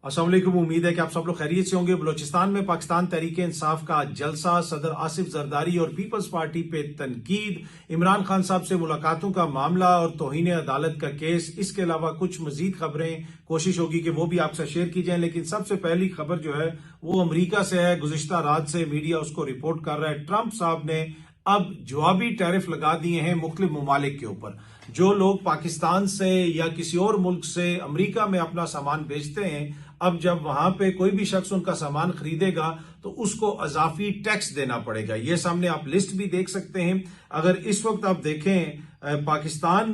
अस्सलाम वालेकुम। उम्मीद है कि आप सब लोग खैरियत से होंगे। बलोचिस्तान में पाकिस्तान तहरीक इंसाफ का जलसा, सदर आसिफ जरदारी और पीपल्स पार्टी पे तनकीद, इमरान खान साहब से मुलाकातों का मामला और तौहीन अदालत का केस, इसके अलावा कुछ मजीद खबरें कोशिश होगी कि वो भी आपसे शेयर की जाए। लेकिन सबसे पहली खबर जो है वो अमरीका से है। गुज़िश्ता रात से मीडिया उसको रिपोर्ट कर रहा है। ट्रंप साहब ने अब जवाबी टैरिफ लगा दिए हैं मुख्तलिफ ममालिक के ऊपर। जो लोग पाकिस्तान से या किसी और मुल्क से अमेरिका में अपना सामान बेचते हैं, अब जब वहां पे कोई भी शख्स उनका सामान खरीदेगा तो उसको अजाफी टैक्स देना पड़ेगा। ये सामने आप लिस्ट भी देख सकते हैं। अगर इस वक्त आप देखें पाकिस्तान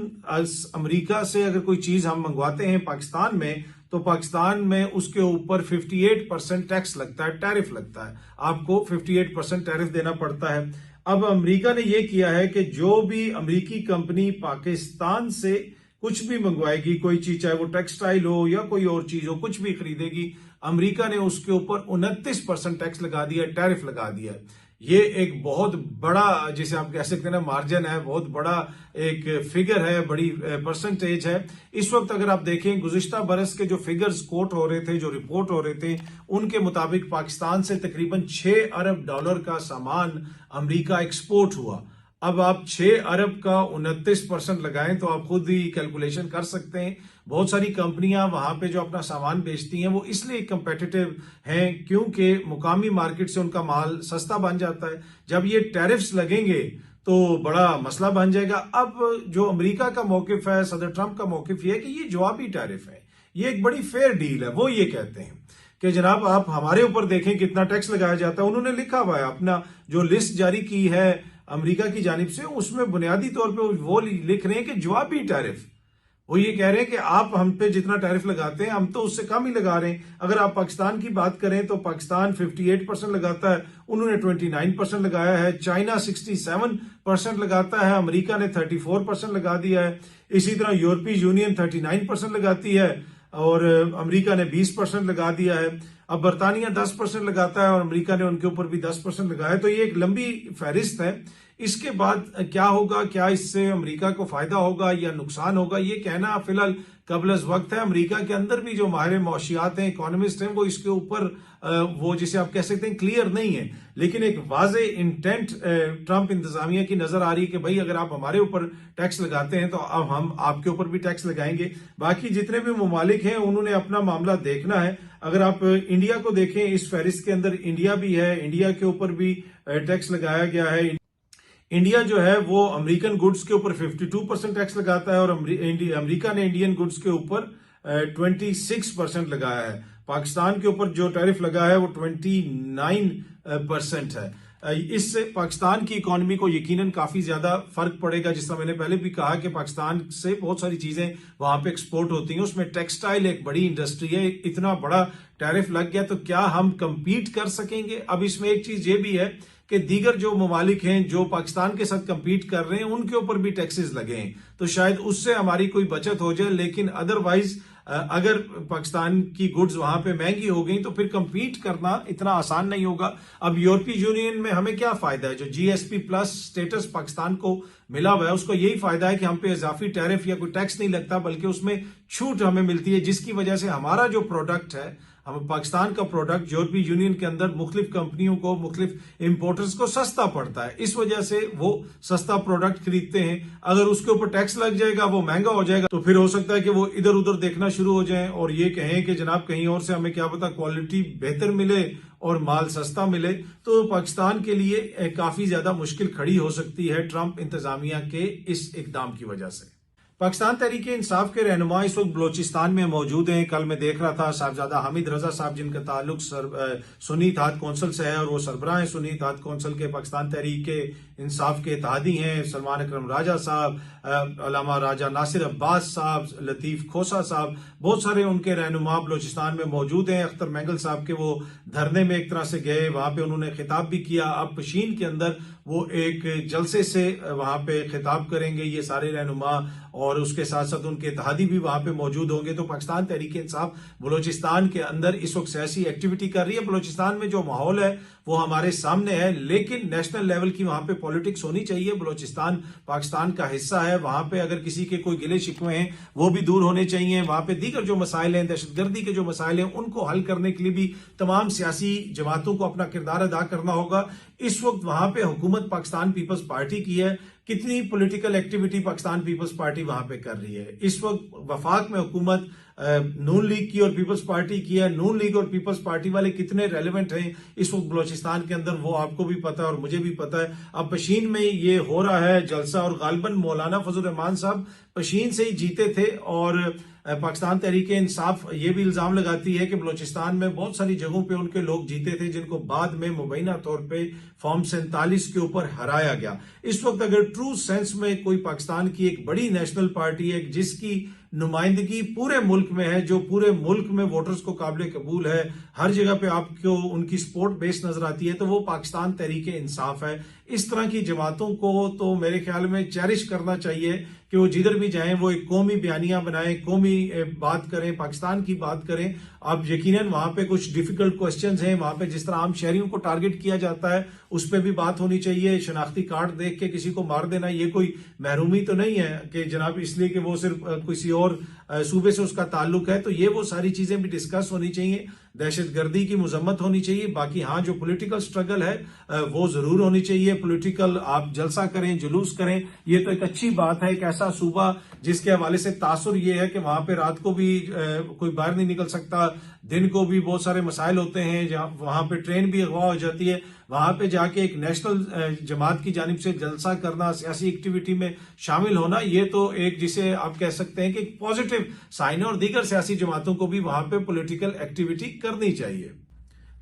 अमेरिका से अगर कोई चीज हम मंगवाते हैं पाकिस्तान में, तो पाकिस्तान में उसके ऊपर 58% टैक्स लगता है, टैरिफ लगता है। आपको 58% टैरिफ देना पड़ता है। अब अमेरिका ने यह किया है कि जो भी अमेरिकी कंपनी पाकिस्तान से कुछ भी मंगवाएगी, कोई चीज चाहे वो टेक्सटाइल हो या कोई और चीज हो, कुछ भी खरीदेगी, अमेरिका ने उसके ऊपर 29% टैक्स लगा दिया, टैरिफ लगा दिया। ये एक बहुत बड़ा, जिसे आप कह सकते हैं ना, मार्जिन है, बहुत बड़ा एक फिगर है, बड़ी परसेंटेज है। इस वक्त अगर आप देखें गुज़िश्ता बरस के जो फिगर्स कोट हो रहे थे, जो रिपोर्ट हो रहे थे, उनके मुताबिक पाकिस्तान से तकरीबन 6 अरब डॉलर का सामान अमेरिका एक्सपोर्ट हुआ। अब आप 6 अरब का 29% लगाएं तो आप खुद ही कैलकुलेशन कर सकते हैं। बहुत सारी कंपनियां वहां पे जो अपना सामान बेचती हैं वो इसलिए कंपेटिटिव हैं क्योंकि मुकामी मार्केट से उनका माल सस्ता बन जाता है। जब ये टैरिफ्स लगेंगे तो बड़ा मसला बन जाएगा। अब जो अमेरिका का मौकिफ है, सदर ट्रंप का मौकिफ ये है कि ये जवाबी टैरिफ है, ये एक बड़ी फेयर डील है। वो ये कहते हैं कि जनाब आप हमारे ऊपर देखें कितना टैक्स लगाया जाता है। उन्होंने लिखा हुआ है, अपना जो लिस्ट जारी की है अमेरिका की जानिब से, उसमें बुनियादी तौर पे वो लिख रहे हैं कि जवाबी टैरिफ। वो ये कह रहे हैं कि आप हम पे जितना टैरिफ लगाते हैं हम तो उससे कम ही लगा रहे हैं। अगर आप पाकिस्तान की बात करें तो पाकिस्तान 58% लगाता है, उन्होंने 29% लगाया है। चाइना 67% लगाता है, अमेरिका ने 34% लगा दिया है। इसी तरह यूरोपीय यूनियन 39% लगाती है और अमेरिका ने 20% लगा दिया है। अब बरतानिया 10% लगाता है और अमेरिका ने उनके ऊपर भी 10% लगाया है। तो ये एक लंबी फहरिस्त है। इसके बाद क्या होगा, क्या इससे अमेरिका को फायदा होगा या नुकसान होगा, ये कहना फिलहाल कबल वक्त है। अमेरिका के अंदर भी जो माहिर मौशियात हैं, इकोनॉमिस्ट हैं, वो इसके ऊपर वो जिसे आप कह सकते हैं क्लियर नहीं है। लेकिन एक वाजे इंटेंट ट्रंप इंतजामिया की नजर आ रही है कि भाई अगर आप हमारे ऊपर टैक्स लगाते हैं तो अब हम आपके ऊपर भी टैक्स लगाएंगे। बाकी जितने भी ममालिक हैं उन्होंने अपना मामला देखना है। अगर आप इंडिया को देखें, इस फहरिस्त के अंदर इंडिया भी है, इंडिया के ऊपर भी टैक्स लगाया गया है। इंडिया जो है वो अमेरिकन गुड्स के ऊपर 52% टैक्स लगाता है और अमेरिका ने इंडियन गुड्स के ऊपर 26% लगाया है। पाकिस्तान के ऊपर जो टैरिफ लगा है वो 29% है। इससे पाकिस्तान की इकोनॉमी को यकीनन काफी ज्यादा फर्क पड़ेगा। जिस तरह मैंने पहले भी कहा कि पाकिस्तान से बहुत सारी चीजें वहां पे एक्सपोर्ट होती हैं, उसमें टेक्सटाइल एक बड़ी इंडस्ट्री है। इतना बड़ा टैरिफ लग गया तो क्या हम कंपीट कर सकेंगे? अब इसमें एक चीज ये भी है कि दीगर जो ममालिक हैं जो पाकिस्तान के साथ कंपीट कर रहे हैं उनके ऊपर भी टैक्सेस लगे हैं, तो शायद उससे हमारी कोई बचत हो जाए। लेकिन अदरवाइज अगर पाकिस्तान की गुड्स वहां पे महंगी हो गई तो फिर कंपीट करना इतना आसान नहीं होगा। अब यूरोपीय यूनियन में हमें क्या फायदा है? जो जीएसपी प्लस स्टेटस पाकिस्तान को मिला हुआ है उसको यही फायदा है कि हम पे इजाफी टैरिफ या कोई टैक्स नहीं लगता, बल्कि उसमें छूट हमें मिलती है, जिसकी वजह से हमारा जो प्रोडक्ट है, हम पाकिस्तान का प्रोडक्ट यूरोपीय यूनियन के अंदर मुख्तलिफ कंपनियों को, मुख्तलिफ इंपोर्टर्स को सस्ता पड़ता है। इस वजह से वो सस्ता प्रोडक्ट खरीदते हैं। अगर उसके ऊपर टैक्स लग जाएगा, वो महंगा हो जाएगा, तो फिर हो सकता है कि वो इधर उधर देखना शुरू हो जाएं और ये कहें कि जनाब कहीं और से हमें क्या पता क्वालिटी बेहतर मिले और माल सस्ता मिले। तो पाकिस्तान के लिए काफी ज्यादा मुश्किल खड़ी हो सकती है ट्रंप इंतजामिया के इस इकदाम की वजह से। पाकिस्तान तहरीक इंसाफ के रहनुमा इस वक्त बलोचिस्तान में मौजूद हैं। कल मैं देख रहा था साहबजादा हामिद रजा साहब, जिनका ताल्लुक सुन्नी इत्तेहाद कौंसिल से है और वो सरबराह हैं सुन्नी इत्तेहाद कौंसिल के, पाकिस्तान तहरीक इंसाफ के इत्तेहादी हैं। सलमान अकरम राजा साहब, अल्लामा राजा नासिर अब्बास साहब, लतीफ खोसा साहब, बहुत सारे उनके रहनुमा बलोचिस्तान में मौजूद हैं। अख्तर मैंगल साहब के वो धरने में एक तरह से गए, वहां पे उन्होंने खिताब भी किया। अब पशीन के अंदर वो एक जलसे से वहां पे खिताब करेंगे ये सारे रहनुमा और उसके साथ साथ उनके इत्तेहादी भी वहां पे मौजूद होंगे। तो पाकिस्तान तहरीक इंसाफ बलूचिस्तान के अंदर इस वक्त सियासी एक्टिविटी कर रही है। बलूचिस्तान में जो माहौल है वो हमारे सामने है, लेकिन नेशनल लेवल की वहां पे पॉलिटिक्स होनी चाहिए। बलूचिस्तान पाकिस्तान का हिस्सा है, वहां पे अगर किसी के कोई गिले शिकवे हैं वो भी दूर होने चाहिए। वहां पे दीगर जो मसाइल हैं, दहशतगर्दी के जो मसाइल हैं, उनको हल करने के लिए भी तमाम सियासी जमातों को अपना किरदार अदा करना होगा। इस वक्त वहां पे हुकूमत पाकिस्तान पीपल्स पार्टी की है। कितनी political activity Pakistan Peoples Party वहां पे कर रही है? इस वक्त वफाक में हुकूमत नून लीग की और पीपल्स पार्टी की है। नून लीग और पीपल्स पार्टी वाले कितने रेलेवेंट हैं इस वक्त बलूचिस्तान के अंदर, वो आपको भी पता है और मुझे भी पता है। अब पशीन में ये हो रहा है जलसा, और गालिबन मौलाना फजल रहमान साहब पशीन से ही जीते थे। और पाकिस्तान तहरीक इंसाफ ये भी इल्जाम लगाती है कि बलूचिस्तान में बहुत सारी जगहों पे उनके लोग जीते थे, जिनको बाद में मुबैना तौर पे फॉर्म 47 के ऊपर हराया गया। इस वक्त अगर ट्रू सेंस में कोई पाकिस्तान की एक बड़ी नेशनल पार्टी है जिसकी नुमाइंदगी पूरे मुल्क में है, जो पूरे मुल्क में वोटर्स को काबिल कबूल है, हर जगह पे आपको उनकी सपोर्ट बेस नजर आती है, तो वो पाकिस्तान तहरीक इंसाफ है। इस तरह की जमातों को तो मेरे ख्याल में चेरिश करना चाहिए कि वो जिधर भी जाएं वो एक कौमी बयानियां बनाएं, कौमी बात करें, पाकिस्तान की बात करें। अब यकीनन वहां पे कुछ डिफिकल्ट क्वेश्चंस हैं, वहां पे जिस तरह आम शहरियों को टारगेट किया जाता है उस पर भी बात होनी चाहिए। शनाख्ती कार्ड देख के किसी को मार देना ये कोई महरूमी तो नहीं है कि जनाब इसलिए कि वो सिर्फ किसी और सूबे से उसका ताल्लुक है। तो ये वो सारी चीजें भी डिस्कस होनी चाहिए। दहशतगर्दी की मजम्मत होनी चाहिए। बाकी हाँ, जो पॉलिटिकल स्ट्रगल है वो जरूर होनी चाहिए। पॉलिटिकल आप जलसा करें, जुलूस करें, ये तो एक अच्छी बात है। एक ऐसा सूबा जिसके हवाले से तासुर ये है कि वहां पे रात को भी कोई बाहर नहीं निकल सकता, दिन को भी बहुत सारे मसाइल होते हैं, जहां वहां पे ट्रेन भी अगवा हो जाती है। वहां पे जाके एक नेशनल जमात की जानिब से जलसा करना, सियासी एक्टिविटी में शामिल होना, ये तो एक जिसे आप कह सकते हैं कि पॉजिटिव साइन है। और दीगर सियासी जमातों को भी वहां पे पॉलिटिकल एक्टिविटी करनी चाहिए।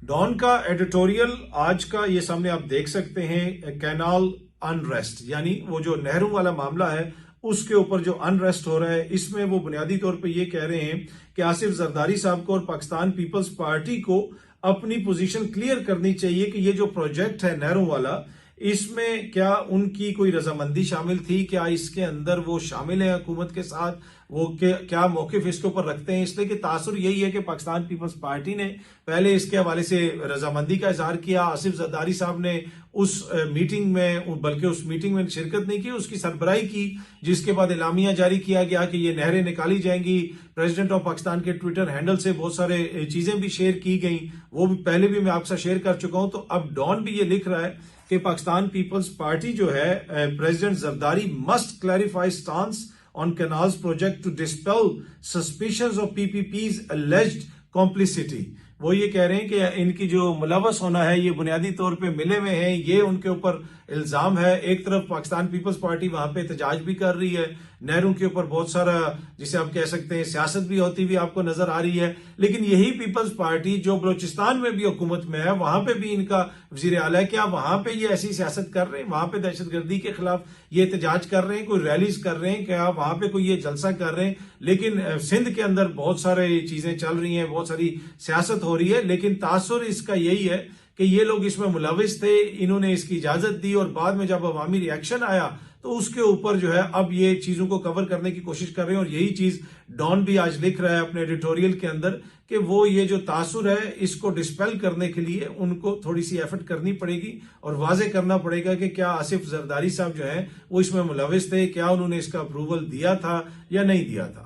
डॉन का एडिटोरियल आज का ये सामने आप देख सकते हैं, कैनाल अनरेस्ट, यानी वो जो नहरों वाला मामला है उसके ऊपर जो अनरेस्ट हो रहा है, इसमें वो बुनियादी तौर पे ये कह रहे हैं कि आसिफ जरदारी साहब को और पाकिस्तान पीपल्स पार्टी को अपनी पोजीशन क्लियर करनी चाहिए कि ये जो प्रोजेक्ट है नहरों वाला, इसमें क्या उनकी कोई रजामंदी शामिल थी, क्या इसके अंदर वो शामिल है हुकूमत के साथ, वो क्या मौकिफ इसके ऊपर रखते हैं। इसलिए कि तासुर यही है कि पाकिस्तान पीपल्स पार्टी ने पहले इसके हवाले से रजामंदी का इजहार किया। आसिफ जरदारी साहब ने उस मीटिंग में, बल्कि उस मीटिंग में शिरकत नहीं की, उसकी सरबराही की, जिसके बाद एलामिया जारी किया गया कि ये नहरें निकाली जाएंगी। प्रेसिडेंट ऑफ पाकिस्तान के ट्विटर हैंडल से बहुत सारे चीजें भी शेयर की गई, वो भी पहले भी मैं आपसे शेयर कर चुका हूं। तो अब डॉन भी ये लिख रहा है कि पाकिस्तान पीपल्स पार्टी जो है, president Zardari must clarify stance on canals project to dispel suspicions of PPP's alleged complicity। वो ये कह रहे हैं कि इनकी जो मुलवस होना है ये बुनियादी तौर पे मिले हुए हैं, ये उनके ऊपर इल्जाम है। एक तरफ पाकिस्तान पीपल्स पार्टी वहां पे एहतजाज भी कर रही है, नहरों के ऊपर बहुत सारा जिसे आप कह सकते हैं सियासत भी होती हुई आपको नजर आ रही है। लेकिन यही पीपल्स पार्टी जो बलूचिस्तान में भी हुकूमत में है, वहां पे भी इनका वजीर आला है, क्या वहां पे ये ऐसी सियासत कर रहे हैं, वहां पे दहशतगर्दी के खिलाफ ये एहतजाज कर रहे हैं, कोई रैलीज कर रहे हैं, क्या वहां पे कोई ये जलसा कर रहे हैं। लेकिन सिंध के अंदर बहुत सारी चीजें चल रही हैं, बहुत सारी सियासत हो रही है, लेकिन तासुर इसका यही है कि ये लोग इसमें मुलविस थे, इन्होंने इसकी इजाजत दी, और बाद में जब अवामी रिएक्शन आया तो उसके ऊपर जो है अब ये चीजों को कवर करने की कोशिश कर रहे हैं। और यही चीज डॉन भी आज लिख रहा है अपने एडिटोरियल के अंदर कि वो ये जो तासुर है इसको डिस्पेल करने के लिए उनको थोड़ी सी एफर्ट करनी पड़ेगी और वाजे करना पड़ेगा कि क्या आसिफ जरदारी साहब जो है वो इसमें मुलविस थे, क्या उन्होंने इसका अप्रूवल दिया था या नहीं दिया था।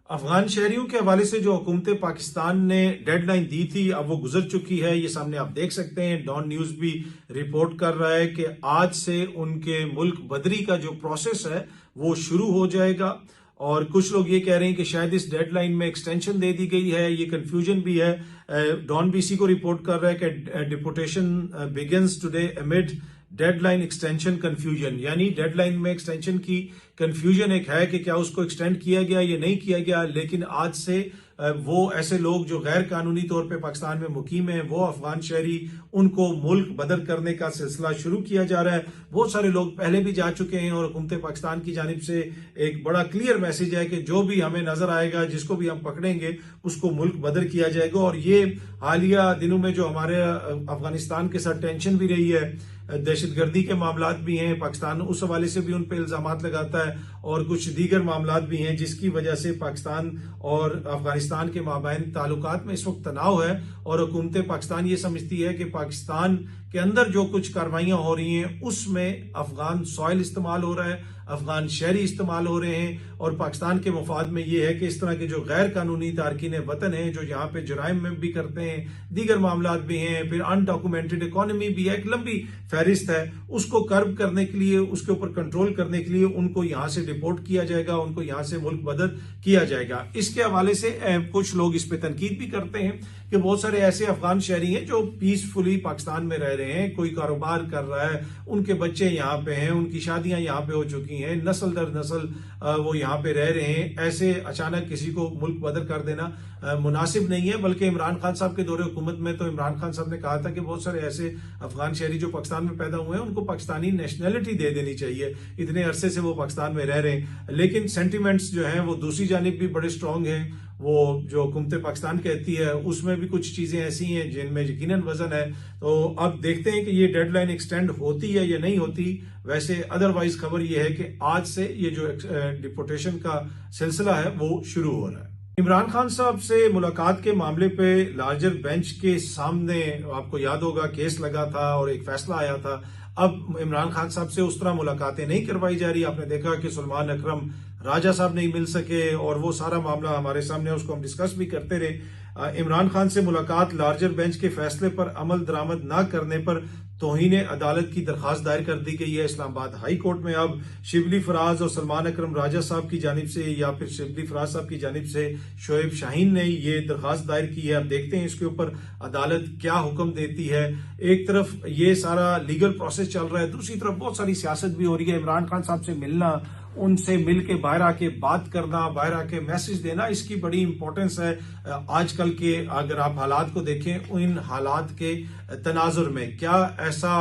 अफगान शहरियों के हवाले से जो हुकूमत पाकिस्तान ने डेडलाइन दी थी, अब वो गुजर चुकी है, ये सामने आप देख सकते हैं। डॉन न्यूज भी रिपोर्ट कर रहा है कि आज से उनके मुल्क बदरी का जो प्रोसेस है वो शुरू हो जाएगा। और कुछ लोग ये कह रहे हैं कि शायद इस डेडलाइन में एक्सटेंशन दे दी गई है, ये कंफ्यूजन भी है। डॉन बीसी को रिपोर्ट कर रहा है कि deportation begins today amid deadline extension confusion, यानी डेडलाइन में एक्सटेंशन की कंफ्यूजन एक है कि क्या उसको एक्सटेंड किया गया या नहीं किया गया। लेकिन आज से वो ऐसे लोग जो गैर कानूनी तौर पे पाकिस्तान में मुकीम हैं, वो अफगान शहरी, उनको मुल्क बदर करने का सिलसिला शुरू किया जा रहा है। बहुत सारे लोग पहले भी जा चुके हैं और हुकूमत पाकिस्तान की जानिब से एक बड़ा क्लियर मैसेज है कि जो भी हमें नजर आएगा, जिसको भी हम पकड़ेंगे, उसको मुल्क बदर किया जाएगा। और ये हालिया दिनों में जो हमारे अफगानिस्तान के साथ टेंशन भी रही है, दहशतगर्दी के मामला भी हैं, पाकिस्तान उस हवाले से भी उन पर इल्जाम लगाता है, और कुछ दीगर मामला भी हैं जिसकी वजह से पाकिस्तान और अफगानिस्तान के माबैन ताल्लुकात में इस वक्त तनाव है। और हुकूमत पाकिस्तान ये समझती है कि पाकिस्तान के अंदर जो कुछ कार्रवाइयां हो रही हैं उसमें अफगान सॉइल इस्तेमाल हो रहा है, अफगान शहरी इस्तेमाल हो रहे हैं, और पाकिस्तान के मफाद में यह है कि इस तरह के जो गैर कानूनी तारकीन वतन हैं जो यहाँ पे जराइम में भी करते हैं, दीगर मामला भी हैं, फिर अनडॉक्यूमेंटेड इकोनॉमी भी है, एक लंबी फहरिस्त है, उसको कर्ब करने के लिए, उसके ऊपर कंट्रोल करने के लिए उनको यहाँ से डिपोर्ट किया जाएगा, उनको यहाँ से मुल्क बदल किया जाएगा। इसके हवाले से कुछ लोग इस पे तनकीद भी करते हैं कि बहुत सारे ऐसे अफगान शहरी हैं जो पीसफुली पाकिस्तान में रह रहे हैं, कोई कारोबार कर रहा है, उनके बच्चे यहाँ पे हैं, उनकी शादियां यहाँ पे हो चुकी हैं, नस्ल दर नस्ल वो यहाँ पे रह रहे हैं। ऐसे अचानक किसी को मुल्क बदल कर देना मुनासिब नहीं है। बल्कि इमरान खान साहब के दौरे हुकूमत में तो इमरान खान साहब ने कहा था कि बहुत सारे ऐसे अफगान शहरी जो पाकिस्तान में पैदा हुए हैं उनको पाकिस्तानी नेशनैलिटी दे देनी चाहिए, इतने अरसे से वो पाकिस्तान में रह रहे हैं। लेकिन सेंटिमेंट्स जो हैं वो दूसरी जानिब भी बड़े स्ट्रांग हैं। वो जो हुकूमत पाकिस्तान कहती है उसमें भी कुछ चीजें ऐसी हैं जिनमें यकीनन वजन है। तो अब देखते हैं कि ये डेडलाइन एक्सटेंड होती है या नहीं होती। वैसे अदरवाइज खबर ये है कि आज से ये जो डिपोर्टेशन का सिलसिला है वो शुरू हो रहा है। इमरान खान साहब से मुलाकात के मामले पे लार्जर बेंच के सामने आपको याद होगा केस लगा था और एक फैसला आया था। अब इमरान खान साहब से उस तरह मुलाकातें नहीं करवाई जा रही। आपने देखा कि सलमान अकरम राजा साहब नहीं मिल सके और वो सारा मामला हमारे सामने, उसको हम डिस्कस भी करते रहे। इमरान खान से मुलाकात, लार्जर बेंच के फैसले पर अमल दरामद न करने पर तौहीन अदालत की दरखास्त दायर कर दी गई है इस्लामाबाद हाई कोर्ट में। अब शिबली फराज और सलमान अकरम राजा साहब की जानिब से या फिर शिबली फराज साहब की जानिब से शोएब शाहीन ने ये दरखास्त दायर की है। अब देखते हैं इसके ऊपर अदालत क्या हुक्म देती है। एक तरफ ये सारा लीगल प्रोसेस चल रहा है, दूसरी तरफ बहुत सारी सियासत भी हो रही है। इमरान खान साहब से मिलना, उनसे मिल के बाहर आके बात करना, बाहर आके मैसेज देना, इसकी बड़ी इंपॉर्टेंस है आजकल के। अगर आप हालात को देखें, इन हालात के तनाजुर में क्या ऐसा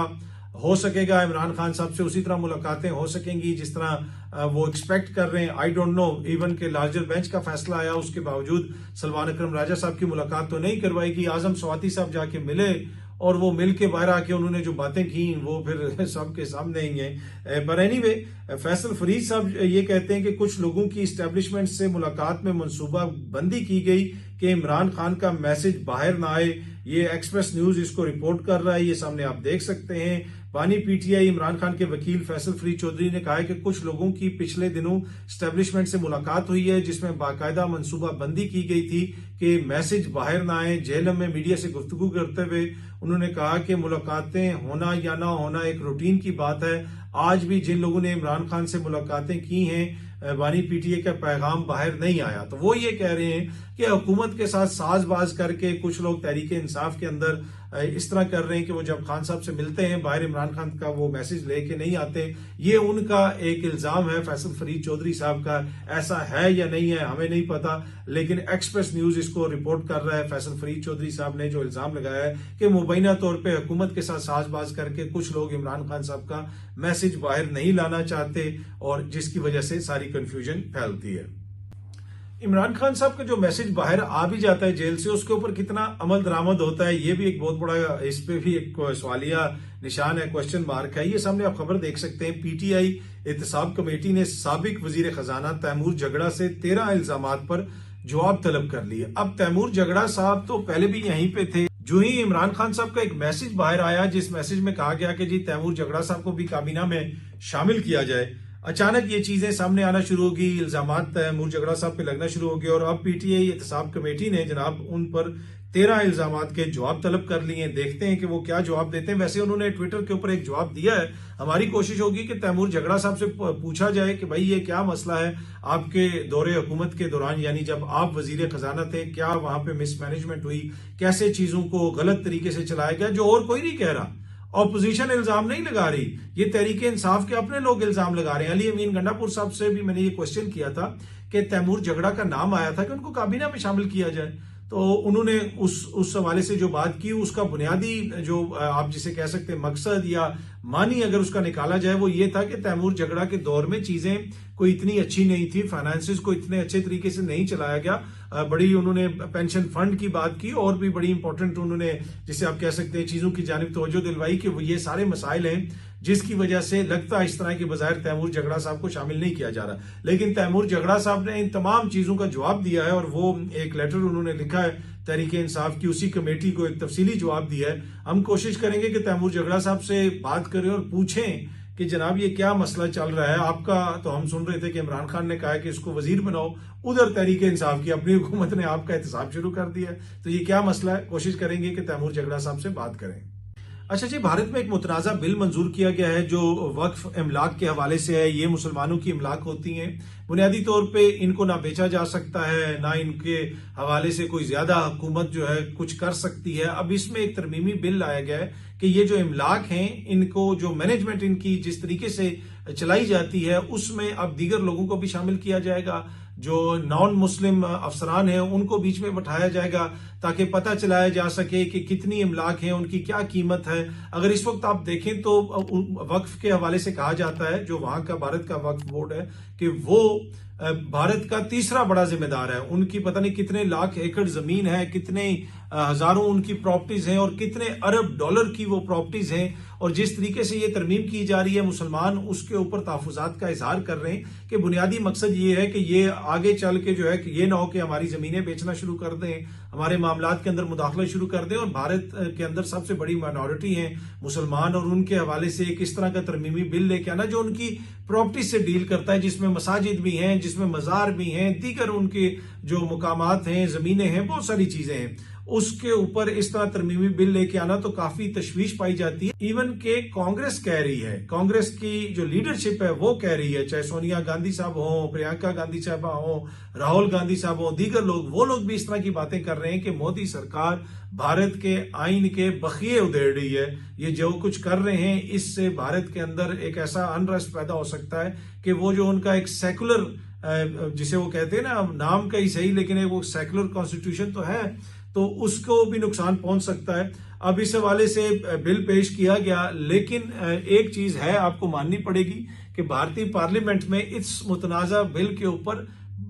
हो सकेगा इमरान खान साहब से उसी तरह मुलाकातें हो सकेंगी जिस तरह वो एक्सपेक्ट कर रहे हैं? I don't know. इवन के लार्जर बेंच का फैसला आया उसके बावजूद सलमान अकरम राजा साहब की मुलाकात तो नहीं करवाई गई। आजम स्वाति साहब जाके मिले और वो मिल के बाहर आके उन्होंने जो बातें की वो फिर सबके सामने ही हैं। पर एनीवे, फैसल फरीद साहब ये कहते हैं कि कुछ लोगों की इस्टेब्लिशमेंट से मुलाकात में मनसूबा बंदी की गई कि इमरान खान का मैसेज बाहर ना आए। ये एक्सप्रेस न्यूज इसको रिपोर्ट कर रहा है, ये सामने आप देख सकते हैं। बानी पीटीआई इमरान खान के वकील फैसल फरीद चौधरी ने कहा है कि कुछ लोगों की पिछले दिनों स्टैब्लिशमेंट से मुलाकात हुई है जिसमें बाकायदा मनसूबा बंदी की गई थी कि मैसेज बाहर ना आए। जेलम में मीडिया से गुफ्तगू करते हुए उन्होंने कहा कि मुलाकातें होना या ना होना एक रूटीन की बात है। आज भी जिन लोगों ने इमरान खान से मुलाकातें की हैं, बानी पीटीए का पैगाम बाहर नहीं आया। तो वो ये कह रहे हैं कि हुकूमत के साथ साजबाज करके कुछ लोग तहरीक इंसाफ के अंदर इस तरह कर रहे हैं कि वो जब खान साहब से मिलते हैं बाहर इमरान खान का वो मैसेज लेके नहीं आते। ये उनका एक इल्जाम है फैसल फरीद चौधरी साहब का। ऐसा है या नहीं है हमें नहीं पता, लेकिन एक्सप्रेस न्यूज इसको रिपोर्ट कर रहा है। फैसल फरीद चौधरी साहब ने जो इल्जाम लगाया है कि मुबैना तौर पर हुकूमत के साथ साजबाज करके कुछ लोग इमरान खान साहब का मैसेज बाहर नहीं लाना चाहते और जिसकी वजह से सारी कंफ्यूजन फैलती है। इमरान खान साहब का जो मैसेज बाहर आ भी जाता है जेल से, उसके ऊपर कितना अमल दरामद होता है, ये भी एक बहुत बड़ा, इस पे भी एक सवालिया निशान है, क्वेश्चन मार्क है। ये सामने आप खबर देख सकते हैं। पीटीआई एहतसाब कमेटी ने साबिक वजीर खजाना तैमूर जगड़ा से 13 इल्जामात पर जवाब तलब कर लिए। अब तैमूर जगड़ा साहब तो पहले भी यहीं पे थे। जो ही इमरान खान साहब का एक मैसेज बाहर आया जिस मैसेज में कहा गया कि जी तैमूर जगड़ा साहब को भी काबीना में शामिल किया जाए, अचानक ये चीजें सामने आना शुरू होगी, इल्जामात तैमूर जगड़ा साहब पे लगना शुरू हो गए और अब पीटीआई एहतसाब कमेटी ने जनाब उन पर 13 इल्जामात के जवाब तलब कर लिए। देखते हैं कि वो क्या जवाब देते हैं। वैसे उन्होंने ट्विटर के ऊपर एक जवाब दिया है। हमारी कोशिश होगी कि तैमूर जगड़ा साहब से पूछा जाए कि भाई ये क्या मसला है आपके दौरे हुकूमत के दौरान, यानी जब आप वजीर खजाना थे, क्या वहां पे मिसमैनेजमेंट हुई, कैसे चीजों को गलत तरीके से चलाया गया, जो और कोई नहीं कह रहा। ऑपोजिशन इल्जाम नहीं लगा रही, ये तहरीक इंसाफ के अपने लोग इल्जाम लगा रहे हैं। अली अमीन गंडापुर साहब से भी मैंने ये क्वेश्चन किया था कि तैमूर जगड़ा का नाम आया था कि उनको काबीना में शामिल किया जाए, तो उन्होंने उस हवाले से जो बात की, उसका बुनियादी जो आप जिसे कह सकते हैं मकसद या मानी अगर उसका निकाला जाए, वो ये था कि तैमूर झगड़ा के दौर में चीजें कोई इतनी अच्छी नहीं थी, फाइनेंसेस को इतने अच्छे तरीके से नहीं चलाया गया। बड़ी उन्होंने पेंशन फंड की बात की और भी बड़ी इंपॉर्टेंट उन्होंने जिसे आप कह सकते हैं चीजों की जानिब तवज्जो दिलवाई कि वो ये सारे मसाइल हैं जिसकी वजह से लगता है इस तरह के बजाय तैमूर झगड़ा साहब को शामिल नहीं किया जा रहा। लेकिन तैमूर झगड़ा साहब ने इन तमाम चीजों का जवाब दिया है और वो एक लेटर उन्होंने लिखा है तहरीक इंसाफ की उसी कमेटी को, एक तफसीली जवाब दिया है। हम कोशिश करेंगे कि तैमूर झगड़ा साहब से बात करें और पूछें कि जनाब ये क्या मसला चल रहा है आपका। तो हम सुन रहे थे कि इमरान खान ने कहा है कि इसको वजीर बनाओ, उधर तहरीक इंसाफ की अपनी हुकूमत ने आपका एहतसाब शुरू कर दिया है। तो ये क्या मसला है, कोशिश करेंगे कि तैमूर झगड़ा साहब से बात करें। अच्छा जी, भारत में एक मुतनाज़ा बिल मंजूर किया गया है जो वक्फ इमलाक के हवाले से है। ये मुसलमानों की इमलाक होती हैं, बुनियादी तौर पे इनको ना बेचा जा सकता है, ना इनके हवाले से कोई ज्यादा हुकूमत जो है कुछ कर सकती है। अब इसमें एक तरमीमी बिल लाया गया है कि ये जो इमलाक हैं, इनको जो मैनेजमेंट इनकी जिस तरीके से चलाई जाती है उसमें अब दीगर लोगों को भी शामिल किया जाएगा। जो नॉन मुस्लिम अफसरान हैं उनको बीच में बैठाया जाएगा ताकि पता चलाया जा सके कि कितनी इमलाक है, उनकी क्या कीमत है। अगर इस वक्त आप देखें तो वक्फ के हवाले से कहा जाता है, जो वहां का भारत का वक्फ बोर्ड है, कि वो भारत का तीसरा बड़ा जिम्मेदार है। उनकी पता नहीं कितने लाख एकड़ जमीन है, कितने हजारों उनकी प्रॉपर्टीज हैं और कितने अरब डॉलर की वो प्रॉपर्टीज हैं। और जिस तरीके से ये तरमीम की जा रही है, मुसलमान उसके ऊपर तहफुजात का इजहार कर रहे हैं कि बुनियादी मकसद ये है कि ये आगे चल के जो है कि ये ना हो कि हमारी जमीनें बेचना शुरू कर दें, हमारे मामलात के अंदर मुदाखला शुरू कर दें। और भारत के अंदर सबसे बड़ी माइनॉरिटी है मुसलमान, और उनके हवाले से एक इस तरह का तरमीमी बिल लेके आना जो उनकी प्रॉपर्टी से डील करता है, जिसमें मसाजिद भी हैं, जिसमें मजार भी हैं, दीगर उनके जो मुकामात हैं, जमीनें हैं, बहुत सारी चीजें हैं, उसके ऊपर इस तरह तरमीमी बिल लेके आना तो काफी तशवीश पाई जाती है। इवन के कांग्रेस कह रही है, कांग्रेस की जो लीडरशिप है वो कह रही है, चाहे सोनिया गांधी साहब हो, प्रियंका गांधी साहबा हो, राहुल गांधी साहब हो, दीगर लोग, वो लोग भी इस तरह की बातें कर रहे हैं कि मोदी सरकार भारत के आइन के बखिए उधेड़ रही है। ये जो कुछ कर रहे हैं इससे भारत के अंदर एक ऐसा अनरेस्ट पैदा हो सकता है कि वो जो उनका एक सेकुलर जिसे वो कहते हैं ना, नाम का ही सही लेकिन वो सेकुलर कॉन्स्टिट्यूशन तो है, तो उसको भी नुकसान पहुंच सकता है। अब इस हवाले से बिल पेश किया गया, लेकिन एक चीज है आपको माननी पड़ेगी कि भारतीय पार्लियामेंट में इस मुतनाज़ा बिल के ऊपर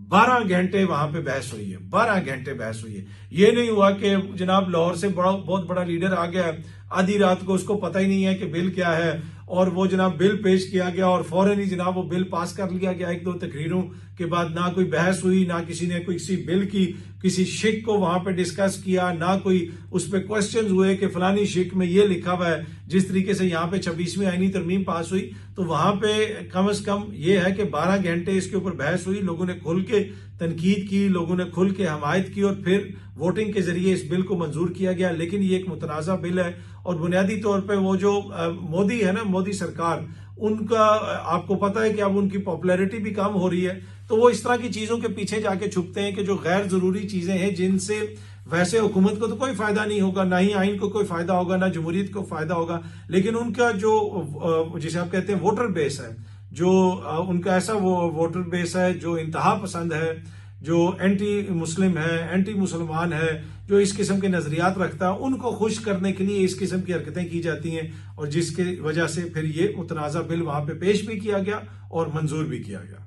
12 घंटे वहां पे बहस हुई है। 12 घंटे बहस हुई है। ये नहीं हुआ कि जनाब लाहौर से बहुत बड़ा लीडर आ गया, आधी रात को उसको पता ही नहीं है कि बिल क्या है, और वो जनाब बिल पेश किया गया और फौरन ही जनाब वो बिल पास कर लिया गया। एक दो तकरीरों के बाद ना कोई बहस हुई, ना किसी ने किसी बिल की किसी शिक को वहां पे डिस्कस किया, ना कोई उस पर क्वेश्चन हुए कि फलानी शिक में ये लिखा हुआ है। जिस तरीके से यहाँ पे 26वीं आईनी तरमीम पास हुई, तो वहां पे कम से कम ये है कि 12 घंटे इसके ऊपर बहस हुई, लोगों ने खुल के तनकीद की, लोगों ने खुल के हमायत की और फिर वोटिंग के जरिए इस बिल को मंजूर किया गया। लेकिन ये एक मुतनाज़ा बिल है और बुनियादी तौर पे वो जो मोदी है ना, मोदी सरकार, उनका आपको पता है कि अब उनकी पॉपुलैरिटी भी कम हो रही है, तो वो इस तरह की चीजों के पीछे जाके छुपते हैं कि जो गैर जरूरी चीजें हैं जिनसे वैसे हुकूमत को तो कोई फायदा नहीं होगा, ना ही आइन को कोई फायदा होगा, ना जमहूरियत को फायदा होगा, लेकिन उनका जो जिसे आप कहते हैं वोटर बेस है, जो उनका ऐसा वो वोटर बेस है जो इंतहा पसंद है, जो एंटी मुस्लिम है, एंटी मुसलमान है, जो इस किस्म के नजरियात रखता है, उनको खुश करने के लिए इस किस्म की हरकतें की जाती हैं। और जिसकी वजह से फिर ये मुतनाज़ा बिल वहां पे पेश भी किया गया और मंजूर भी किया गया।